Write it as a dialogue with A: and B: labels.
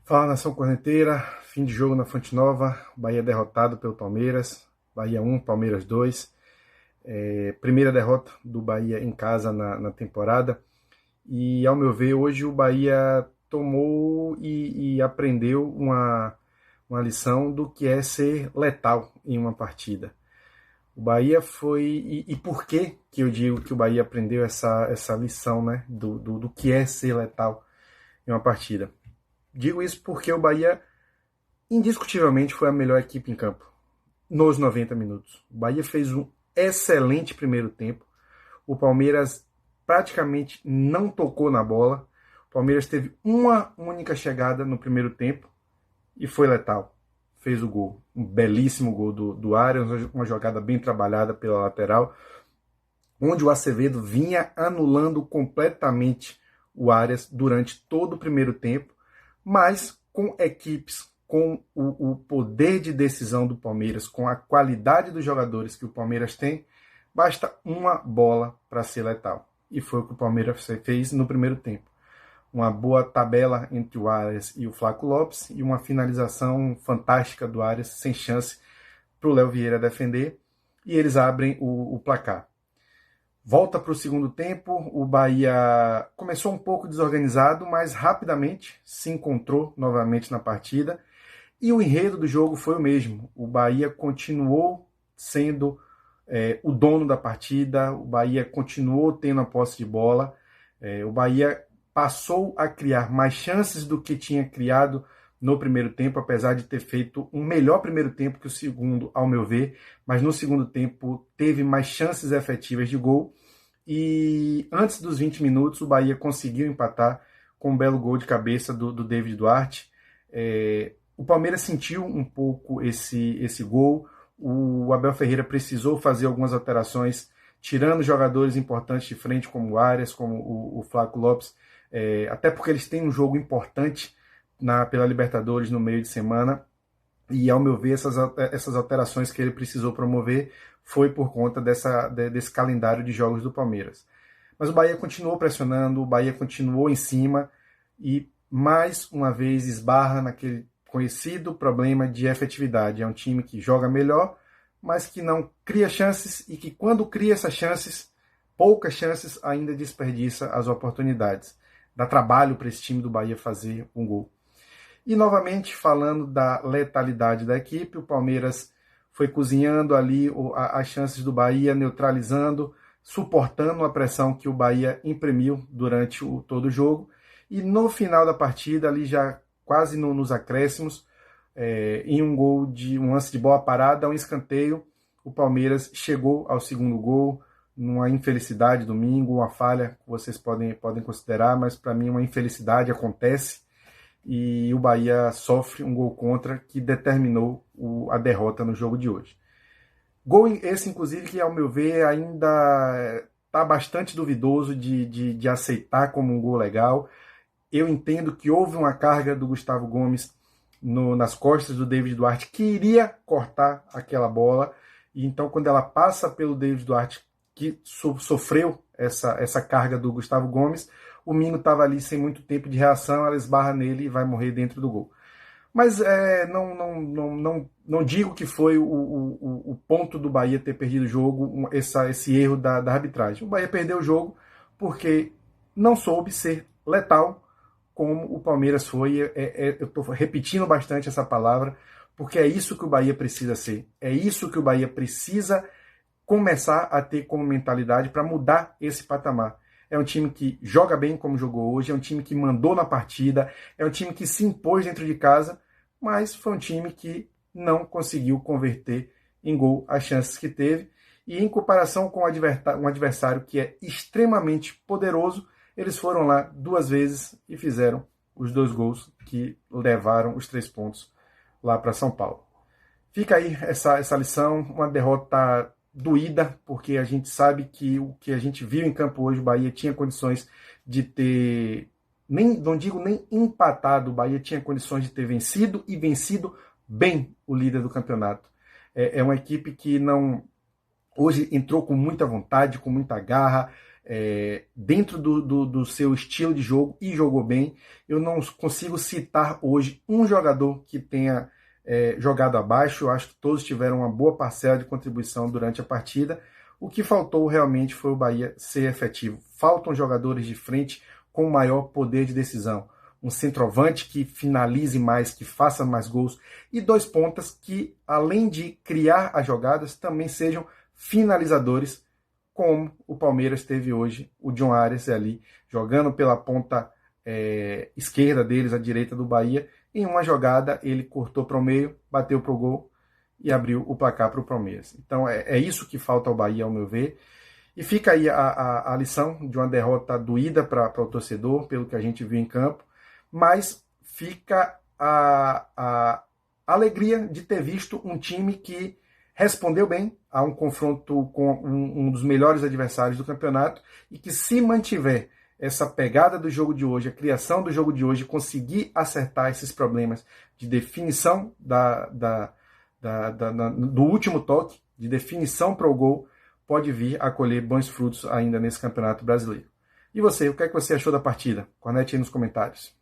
A: Fala, nação corneteira, fim de jogo na Fonte Nova, Bahia derrotado pelo Palmeiras, Bahia 1, Palmeiras 2, primeira derrota do Bahia em casa na temporada, e ao meu ver hoje o Bahia tomou e aprendeu uma lição do que é ser letal em uma partida. O Bahia foi, e por que eu digo que o Bahia aprendeu essa lição, né, do que é ser letal em uma partida? Digo isso porque o Bahia indiscutivelmente foi a melhor equipe em campo nos 90 minutos. O Bahia fez um excelente primeiro tempo. O Palmeiras praticamente não tocou na bola. O Palmeiras teve uma única chegada no primeiro tempo e foi letal. Fez o gol. Um belíssimo gol do Arias, uma jogada bem trabalhada pela lateral, onde o Acevedo vinha anulando completamente o Arias durante todo o primeiro tempo, mas com equipes com o poder de decisão do Palmeiras, com a qualidade dos jogadores que o Palmeiras tem, basta uma bola para ser letal. E foi o que o Palmeiras fez no primeiro tempo. Uma boa tabela entre o Arias e o Flaco Lopes e uma finalização fantástica do Arias, sem chance para o Léo Vieira defender, e eles abrem o placar. Volta para o segundo tempo, o Bahia começou um pouco desorganizado, mas rapidamente se encontrou novamente na partida. E o enredo do jogo foi o mesmo. O Bahia continuou sendo o dono da partida, o Bahia continuou tendo a posse de bola, o Bahia passou a criar mais chances do que tinha criado no primeiro tempo, apesar de ter feito um melhor primeiro tempo que o segundo, ao meu ver, mas no segundo tempo teve mais chances efetivas de gol. E antes dos 20 minutos, o Bahia conseguiu empatar com um belo gol de cabeça do David Duarte. O Palmeiras sentiu um pouco esse gol. O Abel Ferreira precisou fazer algumas alterações, tirando jogadores importantes de frente, como o Arias, como o Flaco Lopes, até porque eles têm um jogo importante pela Libertadores no meio de semana. E, ao meu ver, essas alterações que ele precisou promover foi por conta desse calendário de jogos do Palmeiras. Mas o Bahia continuou pressionando, o Bahia continuou em cima e, mais uma vez, esbarra naquele conhecido problema de efetividade. É um time que joga melhor, mas que não cria chances e que, quando cria essas chances, poucas chances, ainda desperdiça as oportunidades. Dá trabalho para esse time do Bahia fazer um gol. E, novamente, falando da letalidade da equipe, o Palmeiras foi cozinhando ali as chances do Bahia, neutralizando, suportando a pressão que o Bahia imprimiu durante todo o jogo. E no final da partida, ali já quase nos acréscimos, em um lance de bola parada, um escanteio, o Palmeiras chegou ao segundo gol, numa infelicidade domingo, uma falha que vocês podem considerar, mas para mim uma infelicidade acontece. E o Bahia sofre um gol contra que determinou a derrota no jogo de hoje. Gol esse, inclusive, que, ao meu ver, ainda está bastante duvidoso de aceitar como um gol legal. Eu entendo que houve uma carga do Gustavo Gomes nas costas do David Duarte, que iria cortar aquela bola. E então, quando ela passa pelo David Duarte, que sofreu essa carga do Gustavo Gomes, o Mingo estava ali sem muito tempo de reação, ela esbarra nele e vai morrer dentro do gol. Mas não digo que foi o ponto do Bahia ter perdido o jogo, esse erro da arbitragem. O Bahia perdeu o jogo porque não soube ser letal como o Palmeiras foi. Eu estou repetindo bastante essa palavra, porque é isso que o Bahia precisa ser. É isso que o Bahia precisa começar a ter como mentalidade para mudar esse patamar. É um time que joga bem como jogou hoje, é um time que mandou na partida, é um time que se impôs dentro de casa, mas foi um time que não conseguiu converter em gol as chances que teve. E, em comparação com um adversário que é extremamente poderoso, eles foram lá 2 vezes e fizeram os 2 gols que levaram os 3 pontos lá para São Paulo. Fica aí essa lição, uma derrota doída, porque a gente sabe que o que a gente viu em campo hoje, o Bahia tinha condições de ter, não digo nem empatado, o Bahia tinha condições de ter vencido e vencido bem o líder do campeonato. É uma equipe que hoje entrou com muita vontade, com muita garra, dentro do seu estilo de jogo e jogou bem. Eu não consigo citar hoje um jogador que tenha jogado abaixo. Eu acho que todos tiveram uma boa parcela de contribuição durante a partida. O que faltou realmente foi o Bahia ser efetivo. Faltam jogadores de frente com maior poder de decisão. Um centroavante que finalize mais, que faça mais gols. E dois pontas que, além de criar as jogadas, também sejam finalizadores, como o Palmeiras teve hoje. O John Arias ali, jogando pela ponta esquerda deles, à direita do Bahia. Em uma jogada, ele cortou para o meio, bateu para o gol e abriu o placar para o Palmeiras. Então é isso que falta ao Bahia, ao meu ver. E fica aí a lição de uma derrota doída para o torcedor, pelo que a gente viu em campo, mas fica a alegria de ter visto um time que respondeu bem a um confronto com um dos melhores adversários do campeonato e que, se mantiver essa pegada do jogo de hoje, a criação do jogo de hoje, conseguir acertar esses problemas de definição do último toque, de definição para o gol, pode vir a colher bons frutos ainda nesse Campeonato Brasileiro. E você, o que é que você achou da partida? Comenta aí nos comentários.